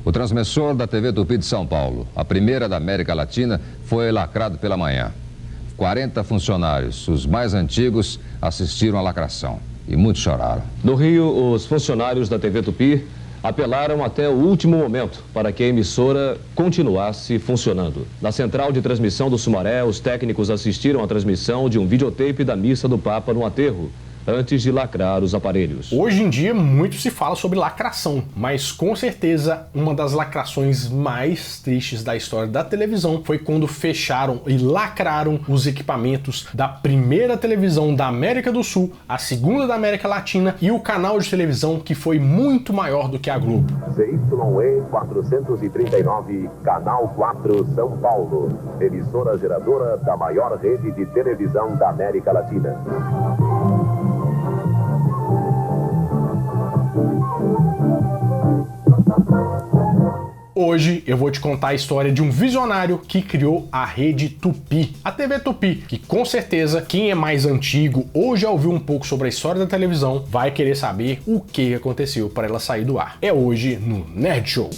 O transmissor da TV Tupi de São Paulo, a primeira da América Latina, foi lacrado pela manhã. 40 funcionários, os mais antigos, assistiram à lacração e muitos choraram. No Rio, os funcionários da TV Tupi apelaram até o último momento para que a emissora continuasse funcionando. Na central de transmissão do Sumaré, os técnicos assistiram à transmissão de um videotape da missa do Papa no aterro, antes de lacrar os aparelhos. Hoje em dia, muito se fala sobre lacração, mas com certeza uma das lacrações mais tristes da história da televisão foi quando fecharam e lacraram os equipamentos da primeira televisão da América do Sul, a segunda da América Latina e o canal de televisão que foi muito maior do que a Globo. CYE 439, Canal 4, São Paulo, emissora geradora da maior rede de televisão da América Latina. Hoje eu vou te contar a história de um visionário que criou a Rede Tupi, a TV Tupi, que com certeza quem é mais antigo ou já ouviu um pouco sobre a história da televisão vai querer saber o que aconteceu para ela sair do ar. É hoje no Nerd Show.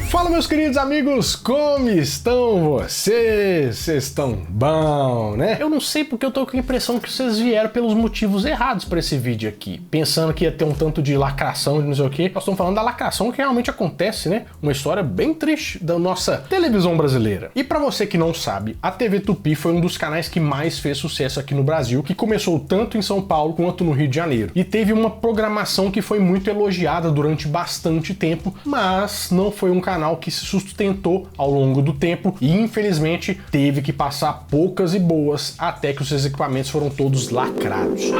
Fala, meus queridos amigos, como estão vocês? Vocês estão bom, né? Eu não sei porque eu tô com a impressão que vocês vieram pelos motivos errados para esse vídeo aqui, pensando que ia ter um tanto de lacração, de não sei o que. Nós estamos falando da lacração que realmente acontece, né? Uma história bem triste da nossa televisão brasileira. E para você que não sabe, a TV Tupi foi um dos canais que mais fez sucesso aqui no Brasil, que começou tanto em São Paulo quanto no Rio de Janeiro. E teve uma programação que foi muito elogiada durante bastante tempo, mas não foi um canal que se sustentou ao longo do tempo e infelizmente teve que passar poucas e boas até que os seus equipamentos foram todos lacrados.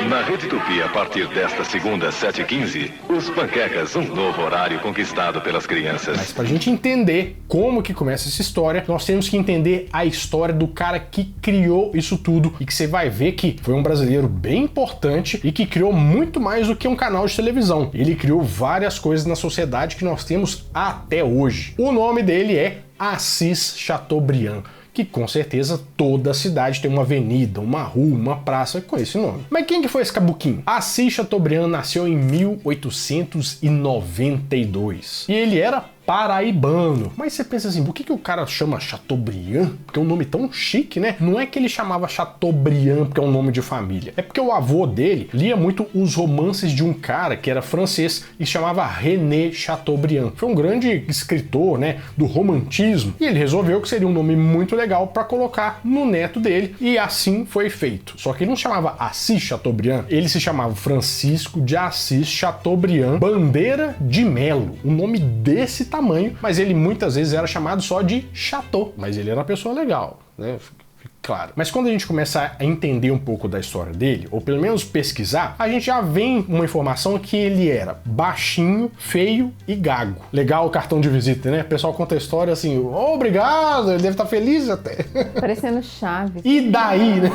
Na Rede Tupi, a partir desta segunda, 7h15, os Panquecas, um novo horário conquistado pelas crianças. Mas pra gente entender como que começa essa história, nós temos que entender a história do cara que criou isso tudo e que você vai ver que foi um brasileiro bem importante e que criou muito mais do que um canal de televisão. Ele criou várias coisas na sociedade que nós temos até hoje. O nome dele é Assis Chateaubriand, que com certeza toda a cidade tem uma avenida, uma rua, uma praça com esse nome. Mas quem que foi esse cabuquinho? Assis Chateaubriand nasceu em 1892 e ele era paraibano. Mas você pensa assim, por que o cara chama Chateaubriand? Porque é um nome tão chique, né? Não é que ele chamava Chateaubriand porque é um nome de família. É porque o avô dele lia muito os romances de um cara que era francês e chamava René Chateaubriand. Foi um grande escritor, né, do romantismo. E ele resolveu que seria um nome muito legal para colocar no neto dele. E assim foi feito. Só que ele não chamava Assis Chateaubriand. Ele se chamava Francisco de Assis Chateaubriand Bandeira de Melo. Um nome desse tamanho, mas ele muitas vezes era chamado só de Chateau, mas ele era uma pessoa legal, né? Claro. Mas quando a gente começa a entender um pouco da história dele, ou pelo menos pesquisar, a gente já vem uma informação que ele era baixinho, feio e gago. Legal o cartão de visita, né? O pessoal conta a história assim, obrigado, ele deve estar feliz até. Parecendo Chaves. E daí, né?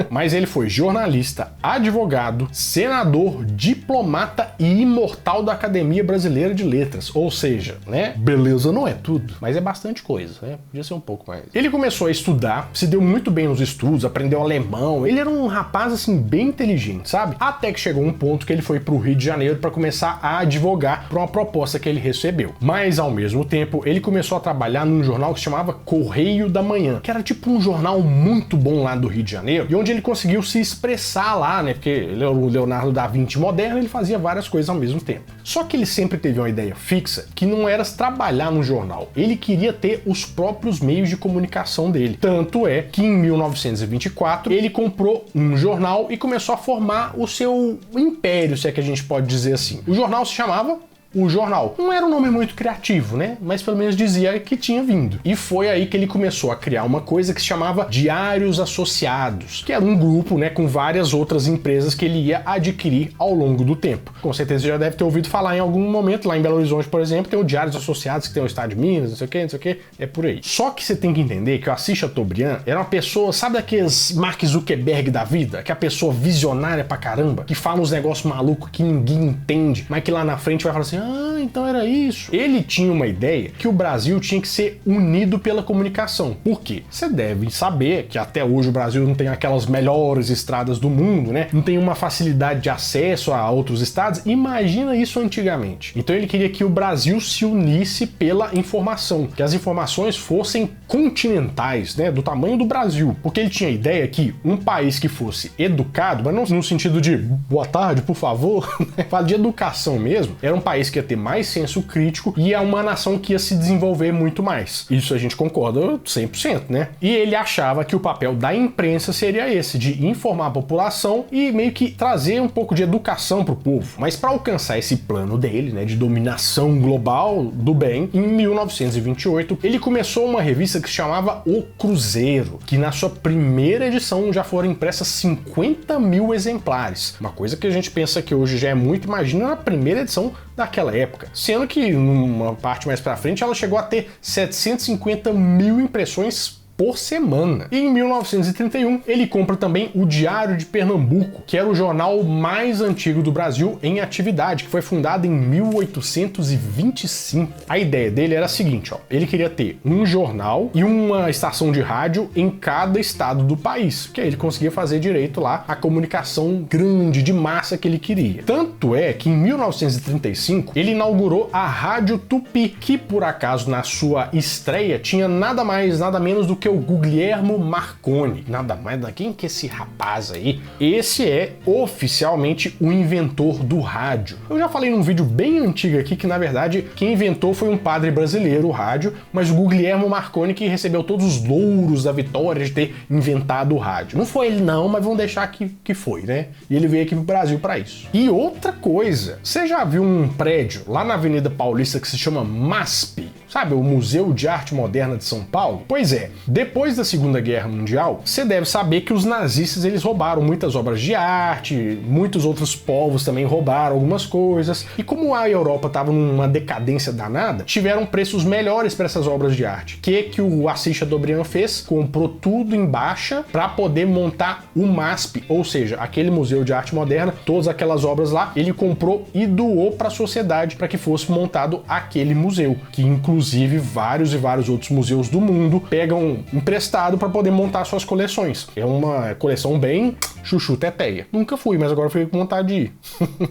Mas ele foi jornalista, advogado, senador, diplomata e imortal da Academia Brasileira de Letras. Ou seja, né? Beleza não é tudo, mas é bastante coisa, né? Podia ser um pouco mais. Ele começou a estudar, se deu muito bem nos estudos, aprendeu alemão, ele era um rapaz assim bem inteligente, sabe? Até que chegou um ponto que ele foi pro Rio de Janeiro para começar a advogar por uma proposta que ele recebeu. Mas ao mesmo tempo, ele começou a trabalhar num jornal que se chamava Correio da Manhã, que era tipo um jornal muito bom lá do Rio de Janeiro, e onde ele conseguiu se expressar lá, né? Porque ele é o Leonardo da Vinci moderno, ele fazia várias coisas ao mesmo tempo. Só que ele sempre teve uma ideia fixa que não era trabalhar no jornal, ele queria ter os próprios meios de comunicação dele. Tanto é que em 1924 ele comprou um jornal e começou a formar o seu império, se é que a gente pode dizer assim. O jornal se chamava O Jornal. Não era um nome muito criativo, né? Mas pelo menos dizia que tinha vindo. E foi aí que ele começou a criar uma coisa que se chamava Diários Associados, que era um grupo, né, com várias outras empresas que ele ia adquirir ao longo do tempo. Com certeza você já deve ter ouvido falar em algum momento, lá em Belo Horizonte, por exemplo, tem o Diários Associados, que tem o Estado de Minas, não sei o que, não sei o que, é por aí. Só que você tem que entender que o Assis Chateaubriand era uma pessoa, sabe aqueles Mark Zuckerberg da vida? Que é a pessoa visionária pra caramba, que fala uns negócios malucos que ninguém entende, mas que lá na frente vai falar assim, então era isso. Ele tinha uma ideia que o Brasil tinha que ser unido pela comunicação. Por quê? Você deve saber que até hoje o Brasil não tem aquelas melhores estradas do mundo, né? Não tem uma facilidade de acesso a outros estados. Imagina isso antigamente. Então ele queria que o Brasil se unisse pela informação, que as informações fossem continentais, né? Do tamanho do Brasil. Porque ele tinha a ideia que um país que fosse educado, mas não no sentido de boa tarde, por favor, fala de educação mesmo, era um país que ia ter mais senso crítico e é uma nação que ia se desenvolver muito mais. Isso a gente concorda 100%, né? E ele achava que o papel da imprensa seria esse, de informar a população e meio que trazer um pouco de educação pro povo. Mas para alcançar esse plano dele, né, de dominação global do bem, em 1928, ele começou uma revista que se chamava O Cruzeiro, que na sua primeira edição já foram impressas 50 mil exemplares. Uma coisa que a gente pensa que hoje já é muito, imagina na primeira edição daquela época. Sendo que, numa parte mais pra frente, ela chegou a ter 750 mil impressões por semana. E em 1931, ele compra também o Diário de Pernambuco, que era o jornal mais antigo do Brasil em atividade, que foi fundado em 1825. A ideia dele era a seguinte, ó, ele queria ter um jornal e uma estação de rádio em cada estado do país, que aí ele conseguia fazer direito lá a comunicação grande, de massa que ele queria. Tanto é que em 1935, ele inaugurou a Rádio Tupi, que por acaso na sua estreia tinha nada mais, nada menos do que o Guglielmo Marconi. Nada mais, quem que é esse rapaz aí? Esse é oficialmente o inventor do rádio. Eu já falei num vídeo bem antigo aqui que na verdade quem inventou foi um padre brasileiro o rádio, mas o Guglielmo Marconi que recebeu todos os louros da vitória de ter inventado o rádio. Não foi ele não, mas vamos deixar que foi, né? E ele veio aqui pro Brasil para isso. E outra coisa, você já viu um prédio lá na Avenida Paulista que se chama MASP? Sabe, o Museu de Arte Moderna de São Paulo? Pois é, depois da Segunda Guerra Mundial, você deve saber que os nazistas eles roubaram muitas obras de arte, muitos outros povos também roubaram algumas coisas, e como a Europa estava numa decadência danada, tiveram preços melhores para essas obras de arte. O que o Assis Chateaubriand fez? Comprou tudo em baixa para poder montar o MASP, ou seja, aquele Museu de Arte Moderna, todas aquelas obras lá, ele comprou e doou para a sociedade para que fosse montado aquele museu, que inclusive vários e vários outros museus do mundo pegam emprestado para poder montar suas coleções. É uma coleção bem chuchu teteia. Nunca fui, mas agora fui com vontade de ir.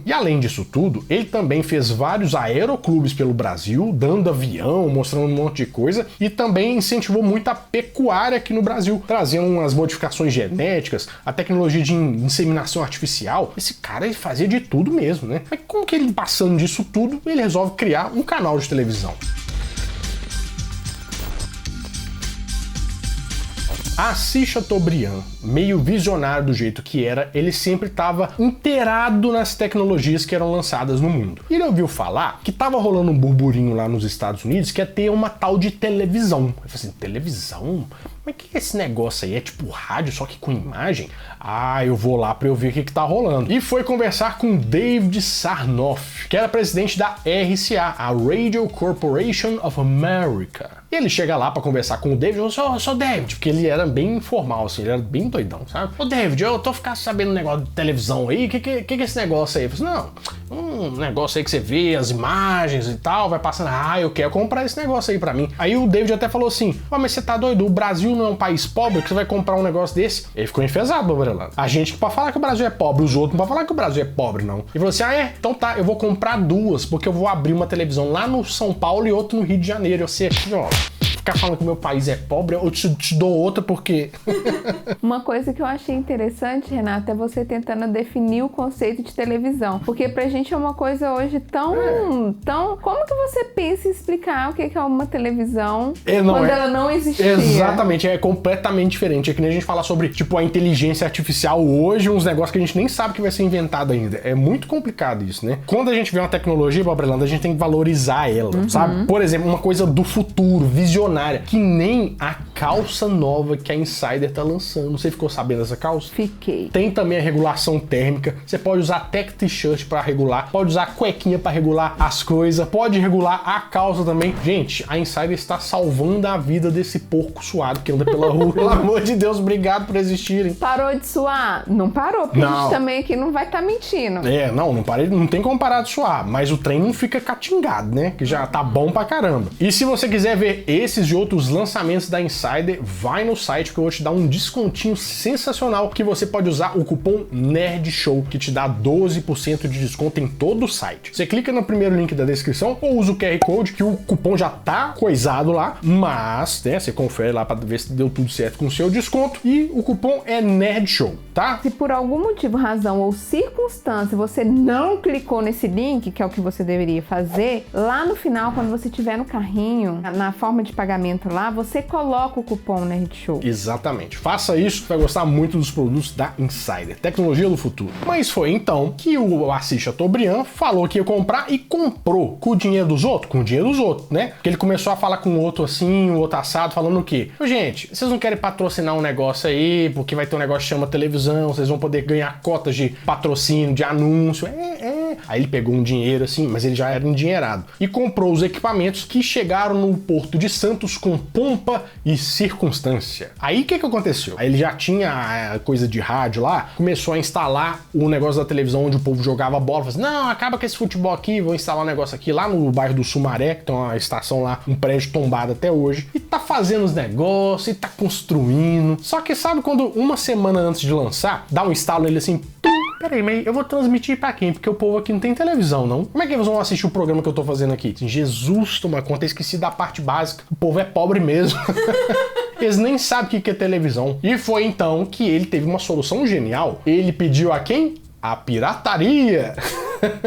E além disso tudo, ele também fez vários aeroclubes pelo Brasil, dando avião, mostrando um monte de coisa, e também incentivou muito a pecuária aqui no Brasil, trazendo umas modificações genéticas, a tecnologia de inseminação artificial. Esse cara ele fazia de tudo mesmo, né? Mas como que ele, passando disso tudo, ele resolve criar um canal de televisão? Assis Chateaubriand, meio visionário do jeito que era, ele sempre estava inteirado nas tecnologias que eram lançadas no mundo. E ele ouviu falar que estava rolando um burburinho lá nos Estados Unidos que ia ter uma tal de televisão. Ele falou assim, televisão? Mas o que é esse negócio aí? É tipo rádio, só que com imagem? Ah, eu vou lá para eu ver o que tá rolando. E foi conversar com David Sarnoff, que era presidente da RCA, a Radio Corporation of America. E ele chega lá para conversar com o David e falou, só David, porque ele era bem informal, assim, ele era bem doidão, sabe? Ô David, eu tô ficando sabendo um negócio de televisão aí, que é esse negócio aí? Eu falei, não, um negócio aí que você vê, as imagens e tal, vai passando, eu quero comprar esse negócio aí pra mim. Aí o David até falou assim, mas você tá doido, o Brasil não é um país pobre que você vai comprar um negócio desse? Ele ficou enfesado, Babarelando. A gente que pode falar que o Brasil é pobre, os outros não podem falar que o Brasil é pobre, não. Ele falou assim, então tá, eu vou comprar duas, porque eu vou abrir uma televisão lá no São Paulo e outra no Rio de Janeiro. Eu sei aqui, ó, ficar falando que o meu país é pobre, eu te dou outra porque... Uma coisa que eu achei interessante, Renato, é você tentando definir o conceito de televisão. Porque pra gente é uma coisa hoje tão... Como que você pensa em explicar o que é uma televisão quando ela não existia? Exatamente, é completamente diferente. É que nem a gente falar sobre, tipo, a inteligência artificial hoje, uns negócios que a gente nem sabe que vai ser inventado ainda. É muito complicado isso, né? Quando a gente vê uma tecnologia, Babrelanda, a gente tem que valorizar ela, sabe? Por exemplo, uma coisa do futuro, visionária, que nem a calça nova que a Insider tá lançando. Você ficou sabendo dessa calça? Fiquei. Tem também a regulação térmica. Você pode usar tech t-shirt para regular, pode usar cuequinha para regular as coisas, pode regular a calça também. Gente, a Insider está salvando a vida desse porco suado que anda pela rua. Pelo amor de Deus, obrigado por existirem. Parou de suar? Não parou, porque a gente também aqui não vai estar mentindo. Não parei, não tem como parar de suar, mas o trem não fica catingado, né? Que já tá bom pra caramba. E se você quiser ver esses e outros lançamentos da Insider, vai no site que eu vou te dar um descontinho sensacional que você pode usar o cupom NERDSHOW, que te dá 12% de desconto em todo o site. Você clica no primeiro link da descrição ou usa o QR Code, que o cupom já tá coisado lá, mas, né, você confere lá pra ver se deu tudo certo com o seu desconto e o cupom é NERDSHOW, tá? Se por algum motivo, razão ou circunstância você não clicou nesse link, que é o que você deveria fazer, lá no final, quando você estiver no carrinho, na forma de pagamento lá, você coloca o cupom NERDSHOW. Exatamente. Faça isso, vai gostar muito dos produtos da Insider, tecnologia do futuro. Mas foi então que o Assis Chateaubriand falou que ia comprar e comprou com o dinheiro dos outros? Com o dinheiro dos outros, né? Porque ele começou a falar com o outro assim, o outro assado, falando o quê? Gente, vocês não querem patrocinar um negócio aí, porque vai ter um negócio que chama televisão, vocês vão poder ganhar cotas de patrocínio, de anúncio. Aí ele pegou um dinheiro assim, mas ele já era endinheirado, e comprou os equipamentos que chegaram no Porto de Santos com pompa e circunstância. Aí o que aconteceu? Aí ele já tinha a coisa de rádio lá, começou a instalar o negócio da televisão onde o povo jogava bola, falou assim, não, acaba com esse futebol aqui, vou instalar um negócio aqui lá no bairro do Sumaré, que tem uma estação lá, um prédio tombado até hoje, e tá fazendo os negócios, e tá construindo. Só que sabe quando uma semana antes de lançar, dá um instalo nele assim, peraí, mas eu vou transmitir pra quem? Porque o povo aqui não tem televisão, não. Como é que eles vão assistir o programa que eu tô fazendo aqui? Assim, Jesus, toma conta, eu esqueci da parte básica. O povo é pobre mesmo. Eles nem sabem o que é televisão. E foi então que ele teve uma solução genial. Ele pediu a quem? A pirataria.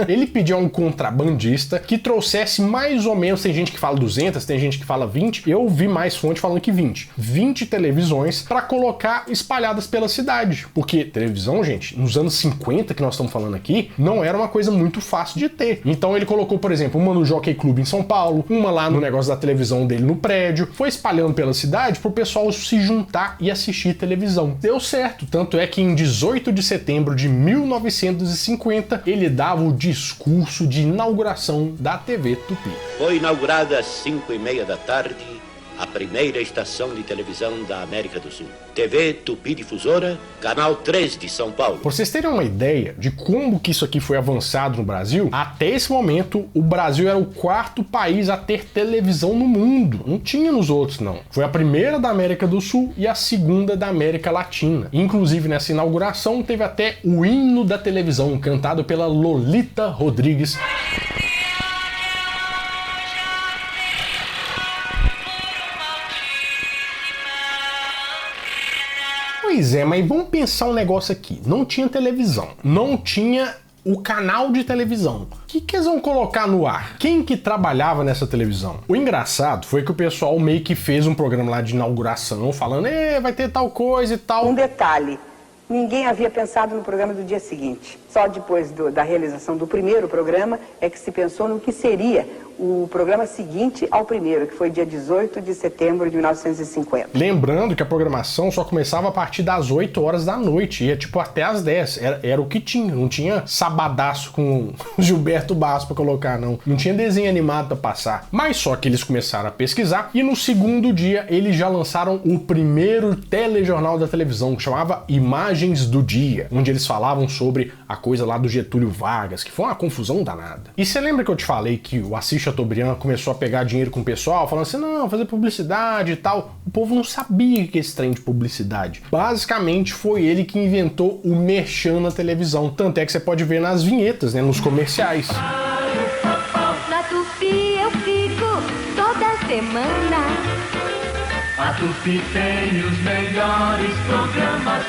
Ele pediu a um contrabandista que trouxesse mais ou menos, tem gente que fala 200, tem gente que fala 20, eu vi mais fonte falando que 20 televisões para colocar espalhadas pela cidade, porque televisão, gente, nos anos 50 que nós estamos falando aqui, não era uma coisa muito fácil de ter. Então ele colocou, por exemplo, uma no Jockey Club em São Paulo, uma lá no negócio da televisão dele no prédio, foi espalhando pela cidade pro pessoal se juntar e assistir televisão. Deu certo, tanto é que em 18 de setembro de 1950, ele dava o discurso de inauguração da TV Tupi. Foi inaugurada às 5:30 da tarde a primeira estação de televisão da América do Sul. TV Tupi Difusora, canal 3 de São Paulo. Pra vocês terem uma ideia de como que isso aqui foi avançado no Brasil, até esse momento o Brasil era o 4º país a ter televisão no mundo. Não tinha nos outros, não. Foi a primeira da América do Sul e a segunda da América Latina. Inclusive nessa inauguração teve até o hino da televisão, cantado pela Lolita Rodrigues. Pois é, mas vamos pensar um negócio aqui. Não tinha televisão, não tinha o canal de televisão. O que eles vão colocar no ar? Quem que trabalhava nessa televisão? O engraçado foi que o pessoal meio que fez um programa lá de inauguração, falando, vai ter tal coisa e tal. Um detalhe, ninguém havia pensado no programa do dia seguinte. Só depois da realização do primeiro programa é que se pensou no que seria o programa seguinte ao primeiro, que foi dia 18 de setembro de 1950. Lembrando que a programação só começava a partir das 8 horas da noite, ia tipo até às 10, era o que tinha, não tinha sabadaço com Gilberto Barros pra colocar, não tinha desenho animado pra passar, mas só que eles começaram a pesquisar e no segundo dia eles já lançaram o primeiro telejornal da televisão, que chamava Imagens do Dia, onde eles falavam sobre a coisa lá do Getúlio Vargas, que foi uma confusão danada. E você lembra que eu te falei que o Assis Chateaubriand começou a pegar dinheiro com o pessoal, falando assim, não, fazer publicidade e tal. O povo não sabia o que é esse trem de publicidade. Basicamente, foi ele que inventou o merchan na televisão. Tanto é que você pode ver nas vinhetas, né, nos comerciais. Na Tupi eu fico toda semana. A Tupi tem os melhores programas.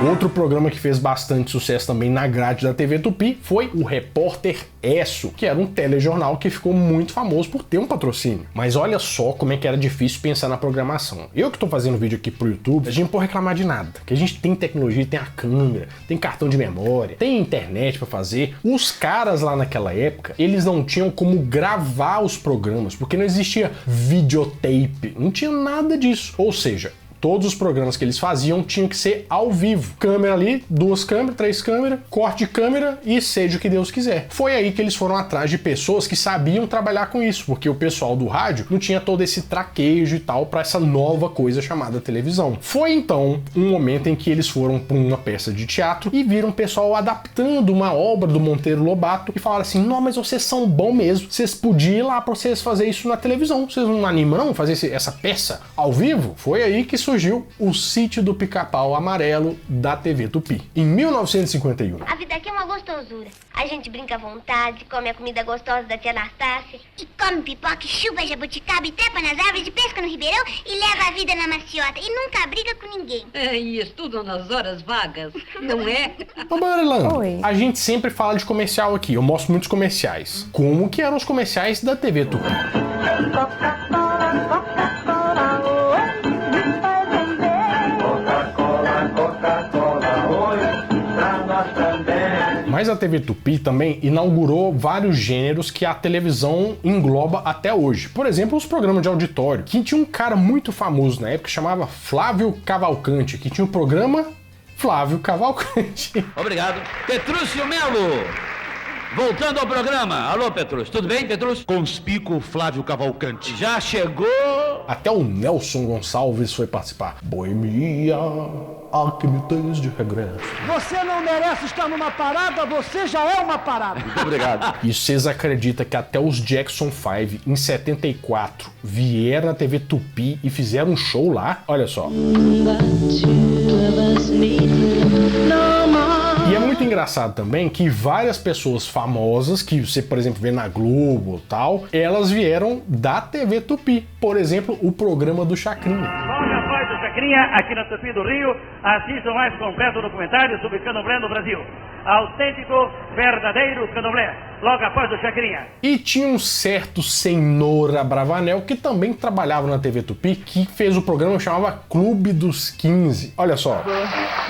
Outro programa que fez bastante sucesso também na grade da TV Tupi foi o Repórter Esso, que era um telejornal que ficou muito famoso por ter um patrocínio. Mas olha só como é que era difícil pensar na programação. Eu que tô fazendo vídeo aqui pro YouTube, a gente não pode reclamar de nada, que a gente tem tecnologia, tem a câmera, tem cartão de memória, tem internet pra fazer. Os caras lá naquela época, eles não tinham como gravar os programas, porque não existia videotape, não tinha nada disso. Ou seja, todos os programas que eles faziam tinham que ser ao vivo. Câmera ali, 2 câmeras, 3 câmeras, corte de câmera e seja o que Deus quiser. Foi aí que eles foram atrás de pessoas que sabiam trabalhar com isso, porque o pessoal do rádio não tinha todo esse traquejo e tal para essa nova coisa chamada televisão. Foi então um momento em que eles foram para uma peça de teatro e viram o pessoal adaptando uma obra do Monteiro Lobato e falaram assim: não, mas vocês são bons mesmo, vocês podiam ir lá para vocês fazer isso na televisão, vocês não animam não fazer essa peça ao vivo? Foi aí que surgiu o Sítio do Pica-Pau Amarelo da TV Tupi. Em 1951. A vida aqui é uma gostosura. A gente brinca à vontade, come a comida gostosa da tia Anastácia. E come pipoca, chuva, jabuticaba, e trepa nas árvores, e pesca no ribeirão e leva a vida na maciota. E nunca briga com ninguém. E estudam nas horas vagas, não é? Ô, Marilã, a gente sempre fala de comercial aqui. Eu mostro muitos comerciais. Como que eram os comerciais da TV Tupi? Mas a TV Tupi também inaugurou vários gêneros que a televisão engloba até hoje. Por exemplo, os programas de auditório, que tinha um cara muito famoso na época que chamava Flávio Cavalcante, que tinha o programa Flávio Cavalcante. Obrigado. Petrúcio Melo! Voltando ao programa. Alô, Petrúcio. Tudo bem, Petrúcio? Conspícuo Flávio Cavalcante. Já chegou... Até o Nelson Gonçalves foi participar. Boemia, aqui me tens de regresso. Você não merece estar numa parada, você já é uma parada. Muito obrigado. E vocês acreditam que até os Jackson 5, em 74, vieram na TV Tupi e fizeram um show lá? Olha só. E é muito engraçado também que várias pessoas famosas, que você, por exemplo, vê na Globo e tal, elas vieram da TV Tupi. Por exemplo, o programa do Chacrinha. Logo após o Chacrinha, aqui na Tupi do Rio, assista o mais completo documentário sobre candomblé no Brasil. Autêntico, verdadeiro candomblé. Logo após o Chacrinha. E tinha um certo senhor Abravanel que também trabalhava na TV Tupi, que fez o programa que chamava Clube dos 15. Olha só.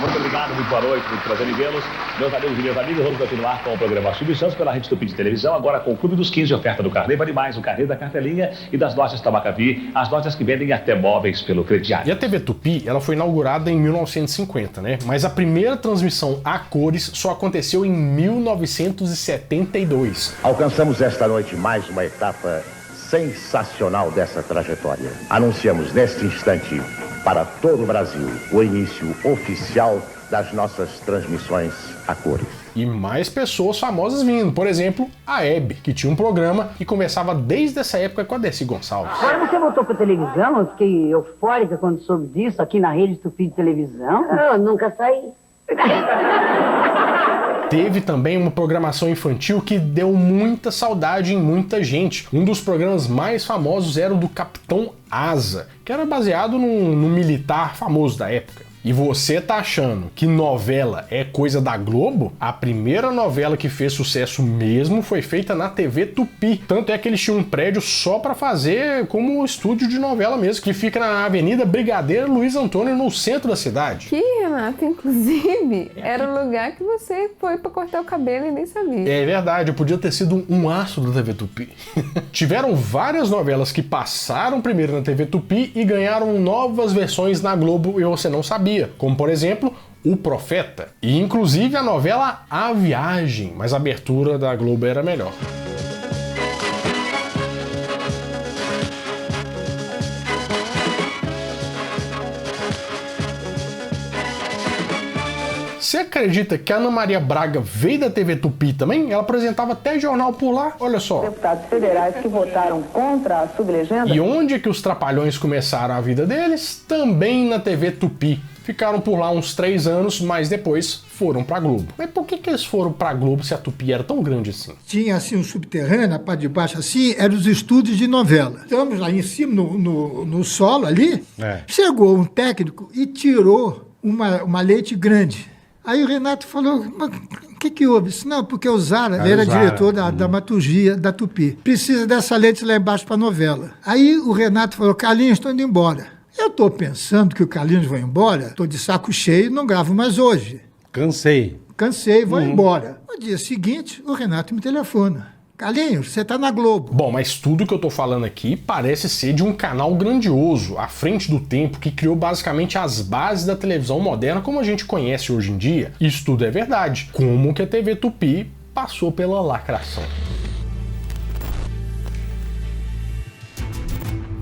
Muito obrigado, muito boa noite, muito prazer em vê-los. Meus amigos e minhas amigas, vamos continuar com o programa Silvio Santos pela Rede Tupi de Televisão, agora com o Clube dos 15, oferta do carnê vale mais, o carnê da cartelinha e das lojas Tabacavi, as lojas que vendem até móveis pelo crediário. E a TV Tupi, ela foi inaugurada em 1950, né? Mas a primeira transmissão a cores só aconteceu em 1972. Alcançamos esta noite mais uma etapa sensacional dessa trajetória. Anunciamos neste instante para todo o Brasil o início oficial das nossas transmissões a cores. E mais pessoas famosas vindo, por exemplo, a Hebe, que tinha um programa e conversava desde essa época com a Dercy Gonçalves. Agora você voltou pra televisão, eu fiquei eufórica quando soube disso, aqui na Rede Tupi de Televisão. Eu nunca saí. Teve também uma programação infantil que deu muita saudade em muita gente. Um dos programas mais famosos era o do Capitão Asa, que era baseado num militar famoso da época. E você tá achando que novela é coisa da Globo? A primeira novela que fez sucesso mesmo foi feita na TV Tupi. Tanto é que eles tinham um prédio só pra fazer como um estúdio de novela mesmo, que fica na Avenida Brigadeiro Luiz Antônio, no centro da cidade. Que, Renato, inclusive, era o lugar que você foi pra cortar o cabelo e nem sabia. É verdade, eu podia ter sido um astro da TV Tupi. Tiveram várias novelas que passaram primeiro na TV Tupi e ganharam novas versões na Globo e você não sabia. Como, por exemplo, O Profeta. E, inclusive, a novela A Viagem, mas a abertura da Globo era melhor. Você acredita que a Ana Maria Braga veio da TV Tupi também? Ela apresentava até jornal por lá, olha só. Deputados federais que votaram contra a sublegenda. E onde é que os Trapalhões começaram a vida deles? Também na TV Tupi. Ficaram por lá uns 3 anos, mas depois foram pra Globo. Mas por que eles foram pra Globo se a Tupi era tão grande assim? Tinha assim um subterrâneo, a parte de baixo assim, eram os estúdios de novela. Estamos lá em cima, no solo ali, chegou um técnico e tirou uma leite grande. Aí o Renato falou, mas o que houve? Disse, não, porque o Zara, ele era diretor da dramaturgia da Tupi, precisa dessa leite lá embaixo para a novela. Aí o Renato falou, Carlinhos, estou indo embora. Eu estou pensando que o Carlinhos vai embora, estou de saco cheio, não gravo mais hoje. Cansei, vou embora. No dia seguinte, o Renato me telefona. Carlinhos, você tá na Globo. Bom, mas tudo que eu tô falando aqui parece ser de um canal grandioso, à frente do tempo, que criou basicamente as bases da televisão moderna como a gente conhece hoje em dia. Isso tudo é verdade. Como que a TV Tupi passou pela lacração.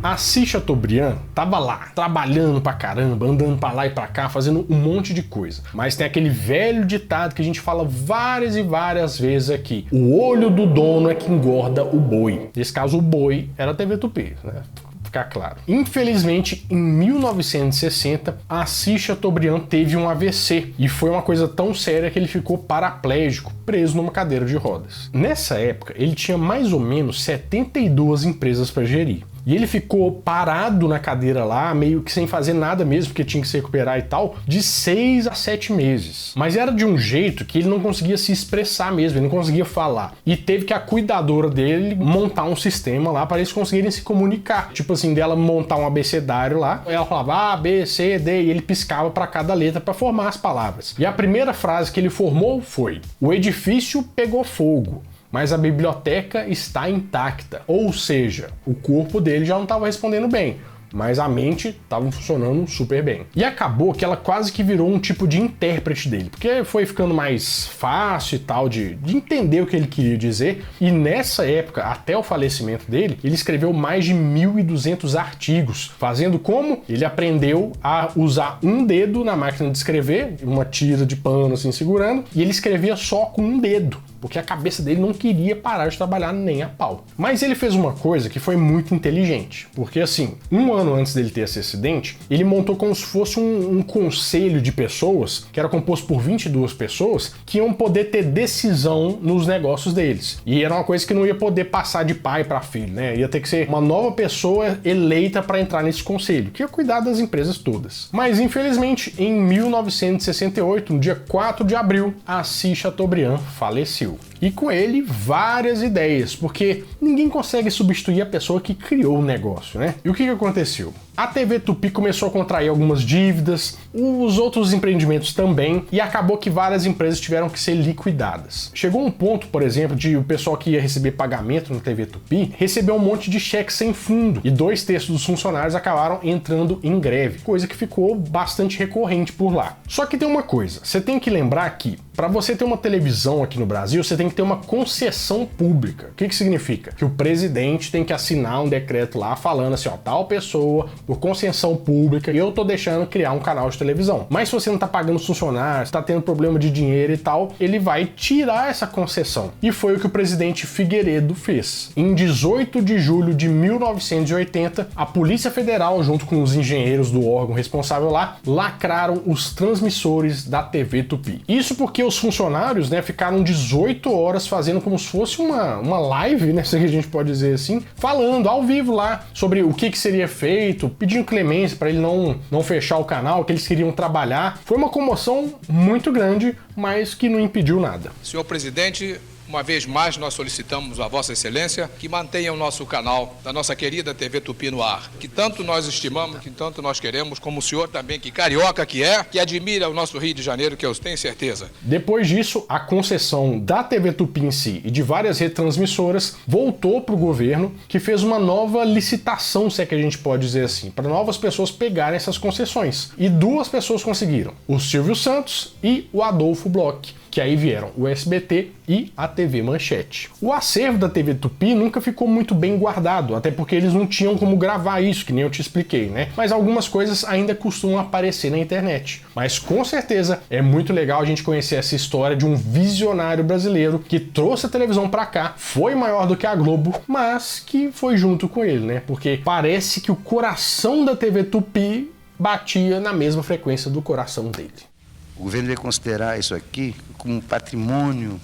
Assis Chateaubriand tava lá, trabalhando pra caramba, andando pra lá e pra cá, fazendo um monte de coisa. Mas tem aquele velho ditado que a gente fala várias e várias vezes aqui. O olho do dono é que engorda o boi. Nesse caso, o boi era a TV Tupi, né? Ficar claro. Infelizmente, em 1960, Assis Chateaubriand teve um AVC e foi uma coisa tão séria que ele ficou paraplégico, preso numa cadeira de rodas. Nessa época, ele tinha mais ou menos 72 empresas para gerir. E ele ficou parado na cadeira lá, meio que sem fazer nada mesmo, porque tinha que se recuperar e tal, de 6 a 7 meses. Mas era de um jeito que ele não conseguia se expressar mesmo, ele não conseguia falar. E teve que a cuidadora dele montar um sistema lá para eles conseguirem se comunicar. Tipo assim, dela montar um abecedário lá, ela falava A, B, C, D, e ele piscava para cada letra para formar as palavras. E a primeira frase que ele formou foi: o edifício pegou fogo, mas a biblioteca está intacta. Ou seja, o corpo dele já não estava respondendo bem, mas a mente estava funcionando super bem. E acabou que ela quase que virou um tipo de intérprete dele, porque foi ficando mais fácil e tal de entender o que ele queria dizer. E nessa época, até o falecimento dele, ele escreveu mais de 1.200 artigos, fazendo como ele aprendeu a usar um dedo na máquina de escrever, uma tira de pano assim segurando, e ele escrevia só com um dedo, porque a cabeça dele não queria parar de trabalhar nem a pau. Mas ele fez uma coisa que foi muito inteligente, porque assim, um ano antes dele ter esse acidente, ele montou como se fosse um conselho de pessoas, que era composto por 22 pessoas, que iam poder ter decisão nos negócios deles. E era uma coisa que não ia poder passar de pai para filho, né? Ia ter que ser uma nova pessoa eleita para entrar nesse conselho, que ia cuidar das empresas todas. Mas infelizmente, em 1968, no dia 4 de abril, Assis Chateaubriand faleceu. E com ele, várias ideias, porque ninguém consegue substituir a pessoa que criou o negócio, né? E o que aconteceu? A TV Tupi começou a contrair algumas dívidas, os outros empreendimentos também, e acabou que várias empresas tiveram que ser liquidadas. Chegou um ponto, por exemplo, de o pessoal que ia receber pagamento na TV Tupi recebeu um monte de cheque sem fundo, e 2/3 dos funcionários acabaram entrando em greve, coisa que ficou bastante recorrente por lá. Só que tem uma coisa, você tem que lembrar que para você ter uma televisão aqui no Brasil, você tem que ter uma concessão pública. O que significa? Que o presidente tem que assinar um decreto lá falando assim, ó, tal pessoa, por concessão pública, eu tô deixando criar um canal de televisão. Mas se você não tá pagando os funcionários, tá tendo problema de dinheiro e tal, ele vai tirar essa concessão. E foi o que o presidente Figueiredo fez. Em 18 de julho de 1980, a Polícia Federal, junto com os engenheiros do órgão responsável lá, lacraram os transmissores da TV Tupi. Isso porque os funcionários, né, ficaram 18 horas fazendo como se fosse uma live, né, se a gente pode dizer assim, falando ao vivo lá sobre o que seria feito, pedindo clemência para ele não fechar o canal, que eles queriam trabalhar. Foi uma comoção muito grande, mas que não impediu nada. Senhor presidente, uma vez mais nós solicitamos a Vossa Excelência que mantenha o nosso canal da nossa querida TV Tupi no ar, que tanto nós estimamos, que tanto nós queremos, como o senhor também, que carioca que admira o nosso Rio de Janeiro, que eu tenho certeza. Depois disso, a concessão da TV Tupi em si e de várias retransmissoras voltou para o governo, que fez uma nova licitação, se é que a gente pode dizer assim, para novas pessoas pegarem essas concessões. E 2 pessoas conseguiram, o Silvio Santos e o Adolfo Bloch, que aí vieram o SBT e a TV Manchete. O acervo da TV Tupi nunca ficou muito bem guardado, até porque eles não tinham como gravar isso, que nem eu te expliquei, né? Mas algumas coisas ainda costumam aparecer na internet. Mas com certeza é muito legal a gente conhecer essa história de um visionário brasileiro que trouxe a televisão pra cá, foi maior do que a Globo, mas que foi junto com ele, né? Porque parece que o coração da TV Tupi batia na mesma frequência do coração dele. O governo vai considerar isso aqui como um patrimônio,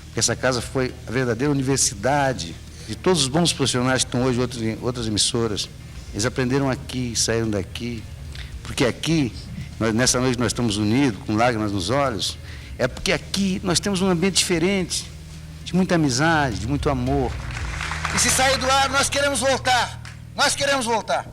porque essa casa foi a verdadeira universidade de todos os bons profissionais que estão hoje em outras emissoras. Eles aprenderam aqui, saíram daqui, porque aqui nessa noite nós estamos unidos, com lágrimas nos olhos, é porque aqui nós temos um ambiente diferente, de muita amizade, de muito amor. E se sair do ar, nós queremos voltar. Nós queremos voltar.